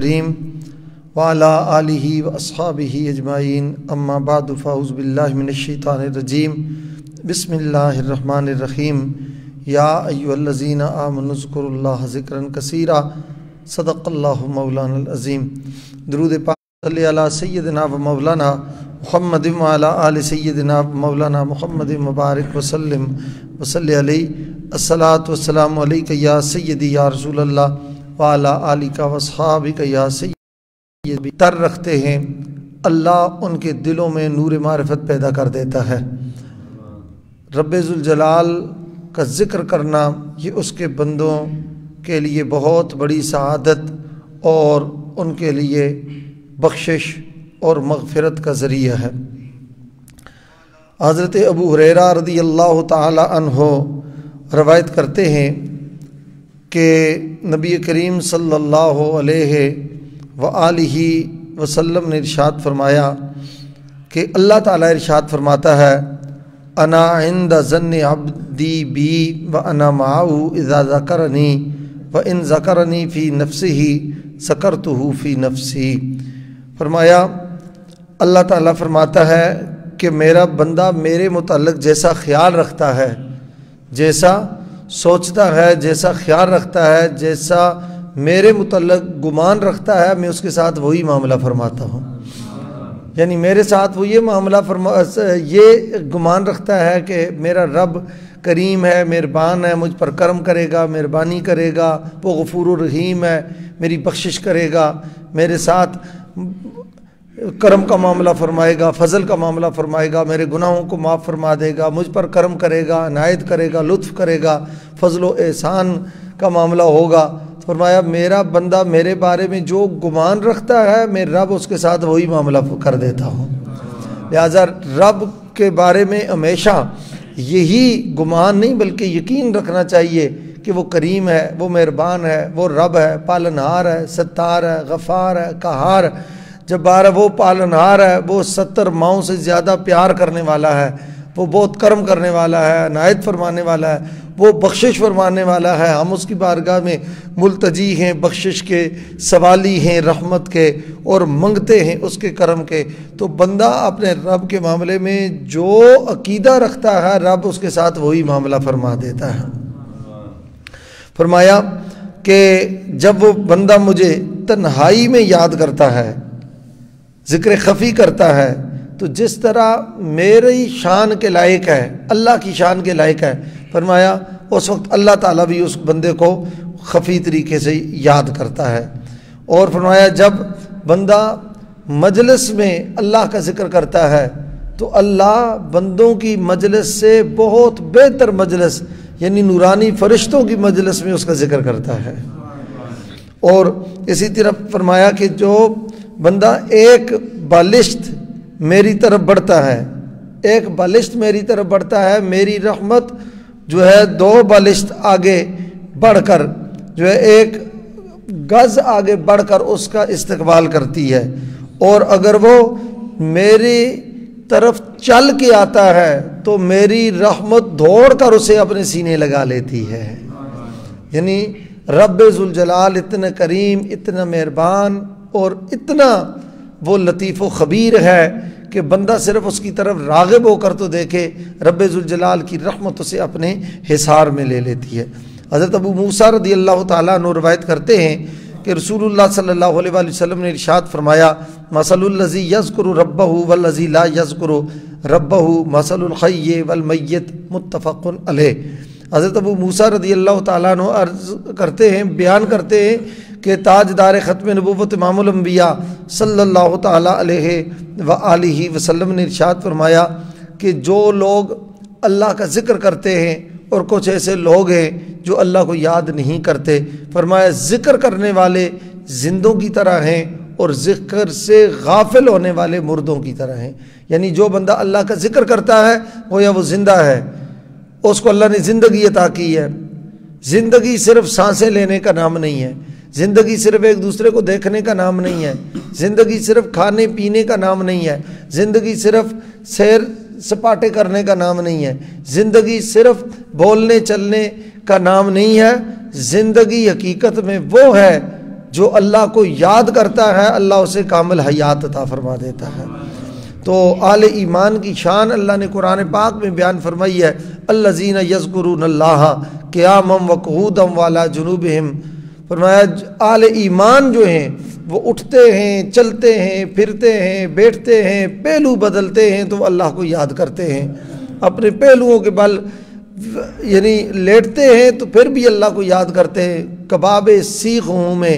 کریم وعلی آلہ واصحابہ اجمعین اما بعد فاعوذ باللہ من الشیطان الرجیم بسم اللہ الرحمن الرحیم یا ایھا الذین آمنوا اذکروا اللہ ذکرا کثیرا صدق اللہ مولانا العظیم۔ درود پاک صلی علی سیدنا و مولانا محمد وعلی آل سیدنا و مولانا محمد مبارک وسلم وصلی علیہ الصلاۃ والسلام علیک یا سیدی یا رسول اللہ وعلی آلک واصحابک یا سیدی۔ تر رکھتے ہیں اللہ ان کے دلوں میں نور معرفت پیدا کر دیتا ہے۔ رب ذوالجلال کا ذکر کرنا یہ اس کے بندوں کے لیے بہت بڑی سعادت اور ان کے لیے بخشش اور مغفرت کا ذریعہ ہے۔ حضرت ابو ہریرہ رضی اللہ تعالی عنہ روایت کرتے ہیں کہ نبی کریم صلی اللہ علیہ وآلہ وسلم نے ارشاد فرمایا کہ اللہ تعالیٰ ارشاد فرماتا ہے انا عند ظن عبدی بی وانا معہ اذا ذکرنی وان ذکرنی فی نفسہ ذکرتہ فی نفسی۔ فرمایا اللہ تعالیٰ فرماتا ہے کہ میرا بندہ میرے متعلق جیسا خیال رکھتا ہے، جیسا سوچتا ہے، جیسا خیال رکھتا ہے، جیسا میرے متعلق گمان رکھتا ہے، میں اس کے ساتھ وہی معاملہ فرماتا ہوں۔ یعنی میرے ساتھ وہ یہ گمان رکھتا ہے کہ میرا رب کریم ہے، مہربان ہے، مجھ پر کرم کرے گا، مہربانی کرے گا، وہ غفور الرحیم ہے، میری بخشش کرے گا، میرے ساتھ کرم کا معاملہ فرمائے گا، فضل کا معاملہ فرمائے گا، میرے گناہوں کو معاف فرما دے گا، مجھ پر کرم کرے گا، عنایت کرے گا، لطف کرے گا، فضل و احسان کا معاملہ ہوگا۔ فرمایا میرا بندہ میرے بارے میں جو گمان رکھتا ہے میں رب اس کے ساتھ وہی معاملہ کر دیتا ہوں۔ لہذا رب کے بارے میں ہمیشہ یہی گمان نہیں بلکہ یقین رکھنا چاہیے کہ وہ کریم ہے، وہ مہربان ہے، وہ رب ہے، پالنہار ہے، ستار ہے، غفار ہے، قہار ہے، جبار ہے، وہ پالنہار ہے، وہ 70 ماؤں سے زیادہ پیار کرنے والا ہے، وہ بہت کرم کرنے والا ہے، عنایت فرمانے والا ہے، وہ بخشش فرمانے والا ہے۔ ہم اس کی بارگاہ میں ملتجی ہیں، بخشش کے سوالی ہیں، رحمت کے، اور منگتے ہیں اس کے کرم کے۔ تو بندہ اپنے رب کے معاملے میں جو عقیدہ رکھتا ہے رب اس کے ساتھ وہی معاملہ فرما دیتا ہے۔ فرمایا کہ جب وہ بندہ مجھے تنہائی میں یاد کرتا ہے، ذکر خفی کرتا ہے، تو جس طرح میری شان کے لائق ہے، اللہ کی شان کے لائق ہے، فرمایا اس وقت اللہ تعالیٰ بھی اس بندے کو خفی طریقے سے یاد کرتا ہے۔ اور فرمایا جب بندہ مجلس میں اللہ کا ذکر کرتا ہے تو اللہ بندوں کی مجلس سے بہت بہتر مجلس یعنی نورانی فرشتوں کی مجلس میں اس کا ذکر کرتا ہے۔ اور اسی طرح فرمایا کہ جو بندہ ایک بالشت میری طرف بڑھتا ہے، ایک بالشت میری طرف بڑھتا ہے، میری رحمت جو ہے 2 بالشت آگے بڑھ کر جو ہے 1 گز آگے بڑھ کر اس کا استقبال کرتی ہے، اور اگر وہ میری طرف چل کے آتا ہے تو میری رحمت دوڑ کر اسے اپنے سینے لگا لیتی ہے۔ یعنی رب ذوالجلال اتنا کریم، اتنا مہربان اور اتنا وہ لطیف و خبیر ہے کہ بندہ صرف اس کی طرف راغب ہو کر تو دیکھے، رب ذوالجلال کی رحمت اسے اپنے حصار میں لے لیتی ہے۔ حضرت ابو موسیٰ رضی اللہ تعالیٰ عنہ روایت کرتے ہیں کہ رسول اللہ صلی اللہ علیہ وآلہ وسلم نے ارشاد فرمایا مثل الذی یذکر ربہ والذی لا یذکر ربہ مثل الحی والمیت، متفق علیہ۔ حضرت ابو موسیٰ رضی اللہ تعالیٰ عنہ عرض کرتے ہیں، بیان کرتے ہیں کہ تاجدار ختم نبوت امام الانبیاء صلی اللہ تعالیٰ علیہ وآلہ وسلم نے ارشاد فرمایا کہ جو لوگ اللہ کا ذکر کرتے ہیں اور کچھ ایسے لوگ ہیں جو اللہ کو یاد نہیں کرتے، فرمایا ذکر کرنے والے زندوں کی طرح ہیں اور ذکر سے غافل ہونے والے مردوں کی طرح ہیں۔ یعنی جو بندہ اللہ کا ذکر کرتا ہے وہ زندہ ہے، اس کو اللہ نے زندگی عطا کی ہے۔ زندگی صرف سانسیں لینے کا نام نہیں ہے، زندگی صرف ایک دوسرے کو دیکھنے کا نام نہیں ہے، زندگی صرف کھانے پینے کا نام نہیں ہے، زندگی صرف سیر سپاٹے کرنے کا نام نہیں ہے، زندگی صرف بولنے چلنے کا نام نہیں ہے۔ زندگی حقیقت میں وہ ہے جو اللہ کو یاد کرتا ہے اللہ اسے کامل حیات عطا فرما دیتا ہے۔ تو اہل ایمان کی شان اللہ نے قرآن پاک میں بیان فرمائی ہے، الذین یذکرون اللہ قیاما وقعودا وعلی جنوبہم، فرمایا اہل ایمان جو ہیں وہ اٹھتے ہیں، چلتے ہیں، پھرتے ہیں، بیٹھتے ہیں، پہلو بدلتے ہیں تو وہ اللہ کو یاد کرتے ہیں، اپنے پہلوؤں کے بل یعنی لیٹتے ہیں تو پھر بھی اللہ کو یاد کرتے ہیں۔ کباب سیخ ہوں میں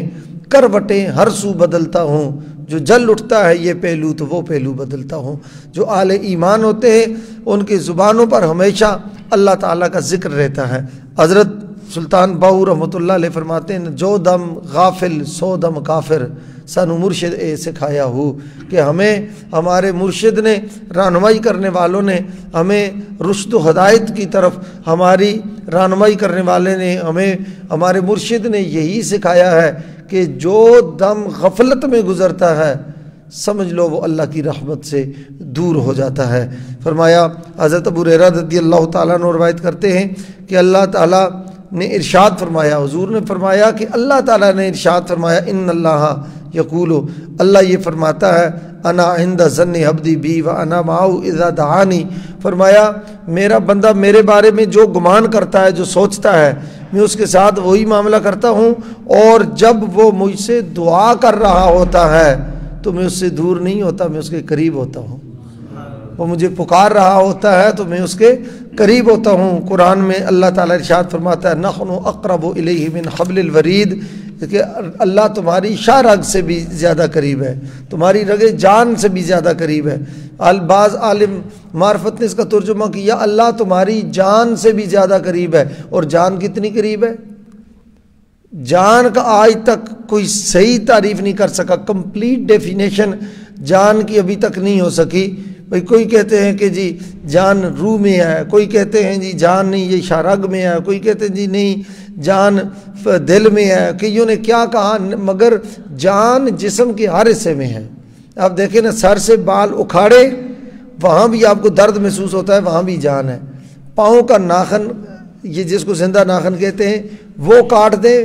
کروٹیں ہر سو بدلتا ہوں، جو جل اٹھتا ہے یہ پہلو تو وہ پہلو بدلتا ہوں۔ جو اہل ایمان ہوتے ہیں ان کی زبانوں پر ہمیشہ اللہ تعالیٰ کا ذکر رہتا ہے۔ حضرت سلطان باہو رحمۃ اللہ علیہ فرماتے ہیں، جو دم غافل سو دم کافر، سانو مرشد اے سکھایا ہو، کہ ہمیں ہمارے مرشد نے، رہنمائی کرنے والوں نے ہمیں رشد و ہدایت کی طرف ہماری رہنمائی کرنے والے نے ہمیں، ہمارے مرشد نے یہی سکھایا ہے کہ جو دم غفلت میں گزرتا ہے سمجھ لو وہ اللہ کی رحمت سے دور ہو جاتا ہے۔ فرمایا حضرت ابو ہریرہ رضی اللہ تعالیٰ عنہ روایت کرتے ہیں کہ اللہ تعالیٰ نے ارشاد فرمایا، حضور نے فرمایا کہ اللہ تعالیٰ نے ارشاد فرمایا، ان اللہ یقول، اللہ یہ فرماتا ہے، انا عند ظن عبدی بی وانا معہ اذا دعانی، فرمایا میرا بندہ میرے بارے میں جو گمان کرتا ہے، جو سوچتا ہے، میں اس کے ساتھ وہی معاملہ کرتا ہوں، اور جب وہ مجھ سے دعا کر رہا ہوتا ہے تو میں اس سے دور نہیں ہوتا، میں اس کے قریب ہوتا ہوں۔ وہ مجھے پکار رہا ہوتا ہے تو میں اس کے قریب ہوتا ہوں۔ قرآن میں اللہ تعالیٰ ارشاد فرماتا ہے، نحن اقرب الیہ من حبل الورید، کہ اللہ تمہاری شاہ رگ سے بھی زیادہ قریب ہے، تمہاری رگ جان سے بھی زیادہ قریب ہے۔ بعض عالم معرفت نے اس کا ترجمہ کیا، اللہ تمہاری جان سے بھی زیادہ قریب ہے۔ اور جان کتنی قریب ہے؟ جان کا آج تک کوئی صحیح تعریف نہیں کر سکا، کمپلیٹ ڈیفینیشن جان کی ابھی تک نہیں ہو سکی۔ بھئی کوئی کہتے ہیں کہ جی جان روح میں ہے، کوئی کہتے ہیں جی جان نہیں یہ شارگ میں ہے، کوئی کہتے ہیں جی نہیں جان دل میں ہے، کئیوں نے کیا کہا، مگر جان جسم کے ہر حصے میں ہے۔ آپ دیکھیں نا، سر سے بال اکھاڑے وہاں بھی آپ کو درد محسوس ہوتا ہے، وہاں بھی جان ہے۔ پاؤں کا ناخن، یہ جس کو زندہ ناخن کہتے ہیں، وہ کاٹ دیں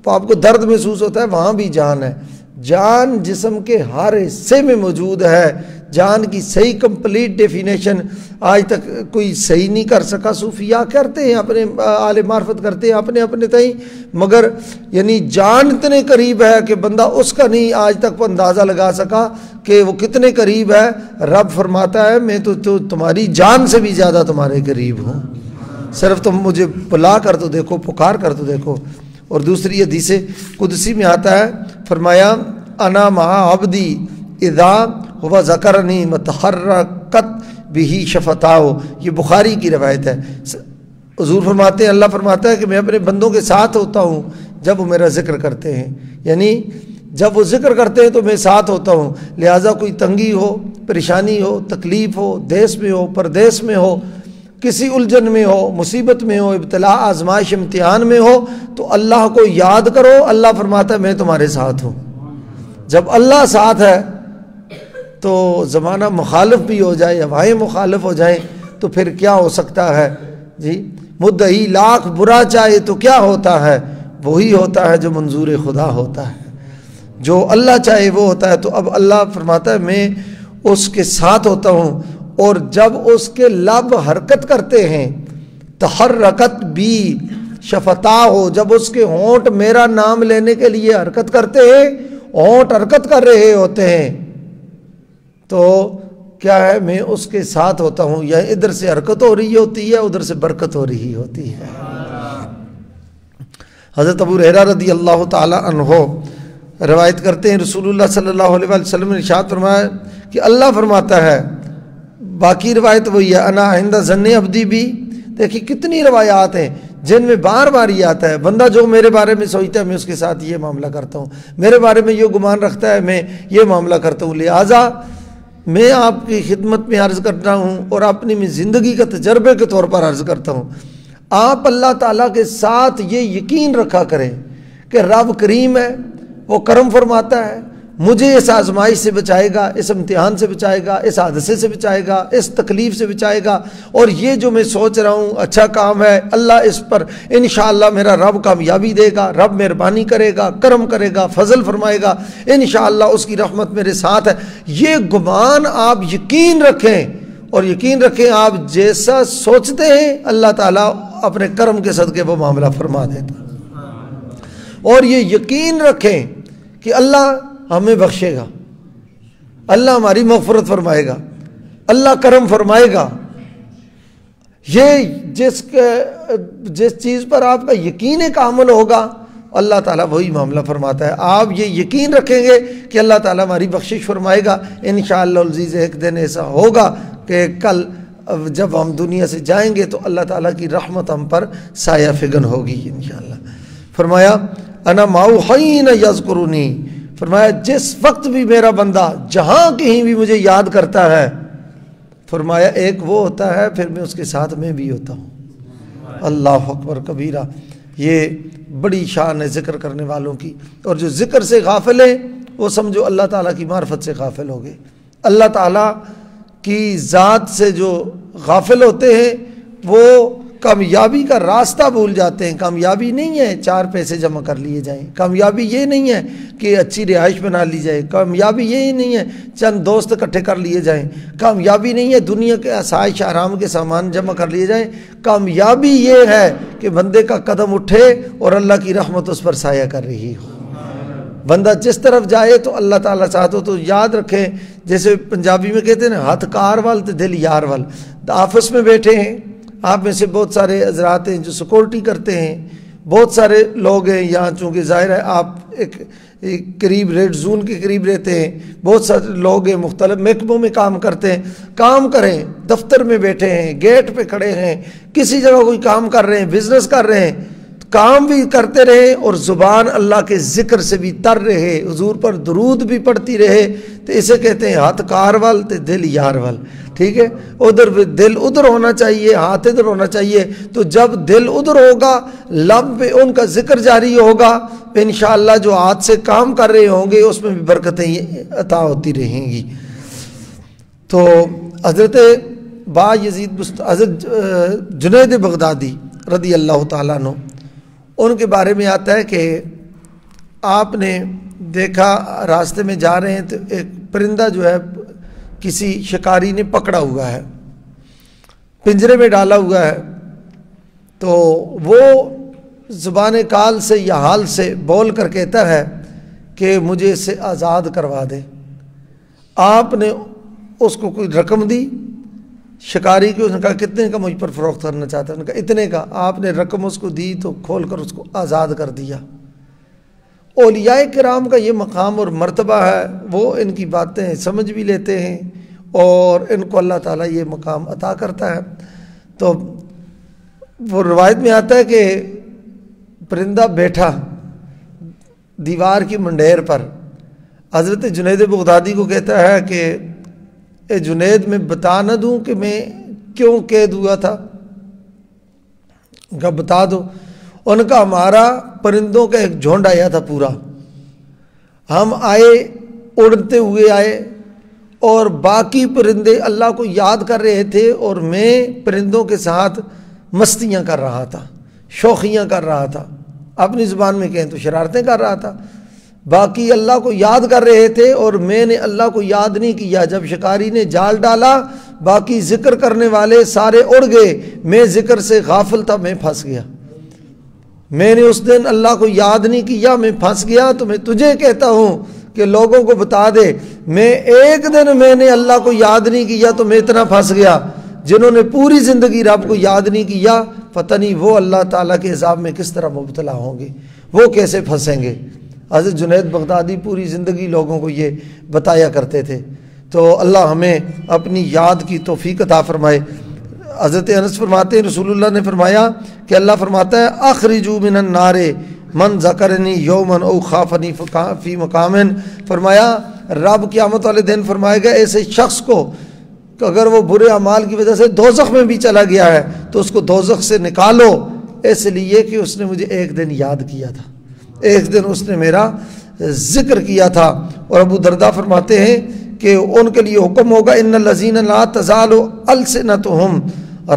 تو آپ کو درد محسوس ہوتا ہے، وہاں بھی جان ہے۔ جان جسم کے ہر حصے میں موجود ہے۔ جان کی صحیح کمپلیٹ ڈیفینیشن آج تک کوئی صحیح نہیں کر سکا۔ صوفیاء کرتے ہیں، اپنے اہل معرفت کرتے ہیں اپنے اپنے تئیں، مگر یعنی جان اتنے قریب ہے کہ بندہ اس کا نہیں آج تک اندازہ لگا سکا کہ وہ کتنے قریب ہے۔ رب فرماتا ہے، میں تو تمہاری جان سے بھی زیادہ تمہارے قریب ہوں، صرف تم مجھے بلا کر تو دیکھو، پکار کر تو دیکھو۔ اور دوسری حدیث قدسی میں آتا ہے، فرمایا انا مع عبدی اذا ہوا ذکرنی متحرکت بہی شفتاہ، یہ بخاری کی روایت ہے۔ حضور فرماتے ہیں، اللہ فرماتا ہے کہ میں اپنے بندوں کے ساتھ ہوتا ہوں جب وہ میرا ذکر کرتے ہیں، یعنی جب وہ ذکر کرتے ہیں تو میں ساتھ ہوتا ہوں۔ لہٰذا کوئی تنگی ہو، پریشانی ہو، تکلیف ہو، دیس میں ہو، پردیس میں ہو، کسی الجھن میں ہو، مصیبت میں ہو، ابتلاء آزمائش امتحان میں ہو، تو اللہ کو یاد کرو۔ اللہ فرماتا ہے میں تمہارے ساتھ ہوں۔ جب اللہ ساتھ ہے تو زمانہ مخالف بھی ہو جائے، ہوائیں مخالف ہو جائیں تو پھر کیا ہو سکتا ہے جی؟ مدعی لاکھ برا چاہے تو کیا ہوتا ہے؟ وہی ہوتا ہے جو منظور خدا ہوتا ہے، جو اللہ چاہے وہ ہوتا ہے۔ تو اب اللہ فرماتا ہے میں اس کے ساتھ ہوتا ہوں، اور جب اس کے لب حرکت کرتے ہیں، تحرکت بھی شفتا ہو، جب اس کے ہونٹ میرا نام لینے کے لیے حرکت کرتے ہیں، ہونٹ حرکت کر رہے ہوتے ہیں، تو کیا ہے؟ میں اس کے ساتھ ہوتا ہوں۔ یا ادھر سے حرکت ہو رہی ہوتی ہے، ادھر سے برکت ہو رہی ہوتی ہے۔ حضرت ابو ہریرہ رضی اللہ تعالی عنہ روایت کرتے ہیں، رسول اللہ صلی اللہ علیہ وسلم نے ارشاد فرمایا کہ اللہ فرماتا ہے، باقی روایت وہی ہے، انا عند ظن عبدی بھی۔ دیکھیے کتنی روایات ہیں جن میں بار بار یہ آتا ہے، بندہ جو میرے بارے میں سوچتا ہے میں اس کے ساتھ یہ معاملہ کرتا ہوں، میرے بارے میں یہ گمان رکھتا ہے میں یہ معاملہ کرتا ہوں۔ لہٰذا میں آپ کی خدمت میں عرض کرتا ہوں اور اپنی میں زندگی کا تجربے کے طور پر عرض کرتا ہوں، آپ اللہ تعالیٰ کے ساتھ یہ یقین رکھا کریں کہ رب کریم ہے، وہ کرم فرماتا ہے، مجھے اس آزمائش سے بچائے گا، اس امتحان سے بچائے گا، اس حادثے سے بچائے گا، اس تکلیف سے بچائے گا، اور یہ جو میں سوچ رہا ہوں اچھا کام ہے، اللہ اس پر انشاءاللہ میرا رب کامیابی دے گا، رب مہربانی کرے گا، کرم کرے گا، فضل فرمائے گا، انشاءاللہ اس کی رحمت میرے ساتھ ہے، یہ گمان آپ یقین رکھیں، اور یقین رکھیں آپ جیسا سوچتے ہیں اللہ تعالیٰ اپنے کرم کے صدقے وہ معاملہ فرما دیتا، اور یہ یقین رکھیں کہ اللہ ہمیں بخشے گا، اللہ ہماری مغفرت فرمائے گا، اللہ کرم فرمائے گا۔ یہ جس چیز پر آپ کا یقین کامل ہوگا اللہ تعالیٰ وہی معاملہ فرماتا ہے۔ آپ یہ یقین رکھیں گے کہ اللہ تعالیٰ ہماری بخشش فرمائے گا، انشاءاللہ العزیز ایک دن ایسا ہوگا کہ کل جب ہم دنیا سے جائیں گے تو اللہ تعالیٰ کی رحمت ہم پر سایہ فگن ہوگی انشاءاللہ۔ فرمایا انا معه حین یذکرنی، فرمایا جس وقت بھی میرا بندہ جہاں کہیں بھی مجھے یاد کرتا ہے، فرمایا ایک وہ ہوتا ہے پھر میں اس کے ساتھ میں بھی ہوتا ہوں۔ اللہ اکبر کبیرہ، یہ بڑی شان ہے ذکر کرنے والوں کی، اور جو ذکر سے غافل ہیں وہ سمجھو اللہ تعالیٰ کی معرفت سے غافل ہو گئے۔ اللہ تعالیٰ کی ذات سے جو غافل ہوتے ہیں وہ کامیابی کا راستہ بھول جاتے ہیں۔ کامیابی نہیں ہے 4 پیسے جمع کر لیے جائیں، کامیابی یہ نہیں ہے کہ اچھی رہائش بنا لی جائے، کامیابی یہ نہیں ہے چند دوست اکٹھے کر لیے جائیں، کامیابی نہیں ہے دنیا کے آسائش آرام کے سامان جمع کر لیے جائیں، کامیابی یہ ہے کہ بندے کا قدم اٹھے اور اللہ کی رحمت اس پر سایہ کر رہی ہو۔ بندہ جس طرف جائے تو اللہ تعالیٰ چاہتا ہو تو یاد رکھیں، جیسے پنجابی میں کہتے ہیں نا ہاتھ کار وال تو دل یار وال۔ آفس میں بیٹھے ہیں، آپ میں سے بہت سارے حضرات ہیں جو سیکورٹی کرتے ہیں، بہت سارے لوگ ہیں یہاں، چونکہ ظاہر ہے آپ ایک قریب ریڈ زون کے قریب رہتے ہیں، بہت سارے لوگ ہیں مختلف محکموں میں کام کرتے ہیں، کام کریں، دفتر میں بیٹھے ہیں، گیٹ پہ کھڑے ہیں، کسی جگہ کوئی کام کر رہے ہیں، بزنس کر رہے ہیں، کام بھی کرتے رہے اور زبان اللہ کے ذکر سے بھی تر رہے، حضور پر درود بھی پڑھتی رہے، تو اسے کہتے ہیں ہاتھ کار وال تے دل یار وال۔ ٹھیک ہے، ادھر دل ادھر ہونا چاہیے، ہاتھ ادھر ہونا چاہیے، تو جب دل ادھر ہوگا لب پہ ان کا ذکر جاری ہوگا، انشاءاللہ جو ہاتھ سے کام کر رہے ہوں گے اس میں بھی برکتیں عطا ہوتی رہیں گی۔ تو حضرت با یزید حضرت جنید بغدادی رضی اللہ تعالیٰ عنہ، ان کے بارے میں آتا ہے کہ آپ نے دیکھا راستے میں جا رہے ہیں تو ایک پرندہ جو ہے کسی شکاری نے پکڑا ہوا ہے، پنجرے میں ڈالا ہوا ہے، تو وہ زبان کال سے یا حال سے بول کر کہتا ہے کہ مجھے اس سے آزاد کروا دے۔ آپ نے اس کو کوئی رقم دی، شکاری کی، اس نے کہا کتنے کا مجھ پر فروخت کرنا چاہتا ہے، انہوں نے کہا اتنے کا۔ آپ نے رقم اس کو دی تو کھول کر اس کو آزاد کر دیا۔ اولیاء کرام کا یہ مقام اور مرتبہ ہے، وہ ان کی باتیں سمجھ بھی لیتے ہیں اور ان کو اللہ تعالیٰ یہ مقام عطا کرتا ہے۔ تو وہ روایت میں آتا ہے کہ پرندہ بیٹھا دیوار کی منڈیر پر، حضرت جنید بغدادی کو کہتا ہے کہ اے جنید میں بتا نہ دوں کہ میں کیوں قید ہوا تھا؟ کہا بتا دو۔ ان کا ہمارا پرندوں کا ایک جھنڈ آیا تھا پورا، ہم آئے اڑتے ہوئے آئے اور باقی پرندے اللہ کو یاد کر رہے تھے اور میں پرندوں کے ساتھ مستیاں کر رہا تھا، شوخیاں کر رہا تھا، اپنی زبان میں کہیں تو شرارتیں کر رہا تھا۔ باقی اللہ کو یاد کر رہے تھے اور میں نے اللہ کو یاد نہیں کیا۔ جب شکاری نے جال ڈالا باقی ذکر کرنے والے سارے اڑ گئے، میں ذکر سے غافل تھا، میں پھنس گیا۔ میں نے اس دن اللہ کو یاد نہیں کیا، میں پھنس گیا۔ تو میں تجھے کہتا ہوں کہ لوگوں کو بتا دے، میں ایک دن میں نے اللہ کو یاد نہیں کیا تو میں اتنا پھنس گیا۔ جنہوں نے پوری زندگی رب کو یاد نہیں کیا، پتہ نہیں وہ اللہ تعالیٰ کے عذاب میں کس طرح مبتلا ہوں گے، وہ کیسے پھنسیں گے۔ حضرت جنید بغدادی پوری زندگی لوگوں کو یہ بتایا کرتے تھے۔ تو اللہ ہمیں اپنی یاد کی توفیق عطا فرمائے۔ حضرت انس فرماتے ہیں رسول اللہ نے فرمایا کہ اللہ فرماتا ہے اخرجوا من النار من ذکرنی یوما او خافنی فی مقام، فرمایا رب قیامت والے دن فرمائے گا ایسے شخص کو کہ اگر وہ برے اعمال کی وجہ سے دوزخ میں بھی چلا گیا ہے تو اس کو دوزخ سے نکالو، اس لیے کہ اس نے مجھے ایک دن یاد کیا تھا، ایک دن اس نے میرا ذکر کیا تھا۔ اور ابو درداء فرماتے ہیں کہ ان کے لیے حکم ہوگا ان الذین لا تزال السنتهم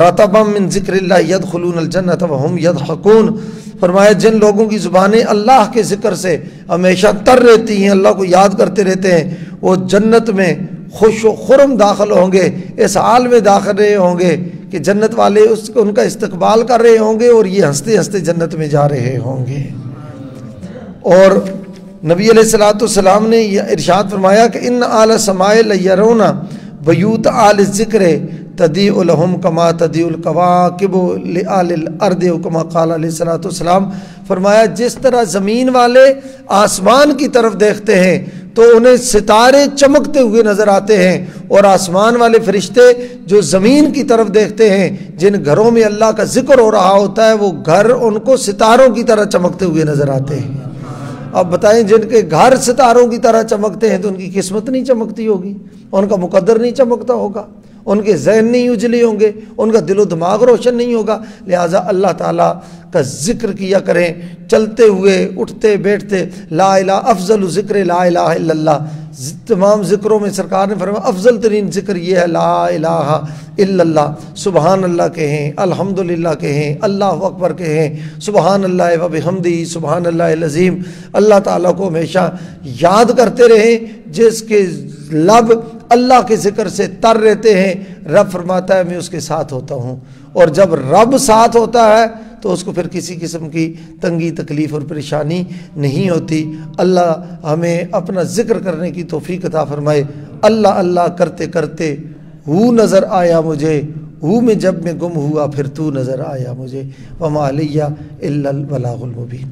رطبا من ذکر اللہ یدخلون الجنۃ وهم یضحکون، فرمایا جن لوگوں کی زبانیں اللہ کے ذکر سے ہمیشہ تر رہتی ہیں، اللہ کو یاد کرتے رہتے ہیں، وہ جنت میں خوش و خرم داخل ہوں گے، اس حال میں داخل رہے ہوں گے کہ جنت والے ان کا استقبال کر رہے ہوں گے اور یہ ہنستے ہنستے جنت میں جا رہے ہوں گے۔ اور نبی علیہ الصلوۃ والسلام نے یہ ارشاد فرمایا کہ ان اعلی سماء لیرون بیوت آل الذکر تضیء لهم کما تضیء الکواکب لآل الارض، کما قال علیہ الصلوۃ والسلام، فرمایا جس طرح زمین والے آسمان کی طرف دیکھتے ہیں تو انہیں ستارے چمکتے ہوئے نظر آتے ہیں، اور آسمان والے فرشتے جو زمین کی طرف دیکھتے ہیں، جن گھروں میں اللہ کا ذکر ہو رہا ہوتا ہے، وہ گھر ان کو ستاروں کی طرح چمکتے ہوئے نظر آتے ہیں۔ اب بتائیں جن کے گھر ستاروں کی طرح چمکتے ہیں تو ان کی قسمت نہیں چمکتی ہوگی، ان کا مقدر نہیں چمکتا ہوگا، ان کے ذہن نہیں اجلے ہوں گے، ان کا دل و دماغ روشن نہیں ہوگا۔ لہٰذا اللہ تعالیٰ کا ذکر کیا کریں، چلتے ہوئے اٹھتے بیٹھتے، لا الہ افضل ذکر لا الہ الا اللہ، تمام ذکروں میں سرکار نے فرمایا افضل ترین ذکر یہ ہے لا الہ الا اللہ، سبحان اللہ کہیں، الحمدللہ کہیں، اللہ اکبر کہیں، سبحان اللہ و بحمدہ سبحان اللہ العظیم۔ اللہ تعالیٰ کو ہمیشہ یاد کرتے رہیں، جس کے لب اللہ کے ذکر سے تر رہتے ہیں، رب فرماتا ہے میں اس کے ساتھ ہوتا ہوں، اور جب رب ساتھ ہوتا ہے تو اس کو پھر کسی قسم کی تنگی تکلیف اور پریشانی نہیں ہوتی۔ اللہ ہمیں اپنا ذکر کرنے کی توفیق عطا فرمائے۔ اللہ اللہ کرتے کرتے ہو نظر آیا مجھے، ہو میں جب میں گم ہوا پھر تو نظر آیا مجھے، وما علیہ الا البلاغ المبین۔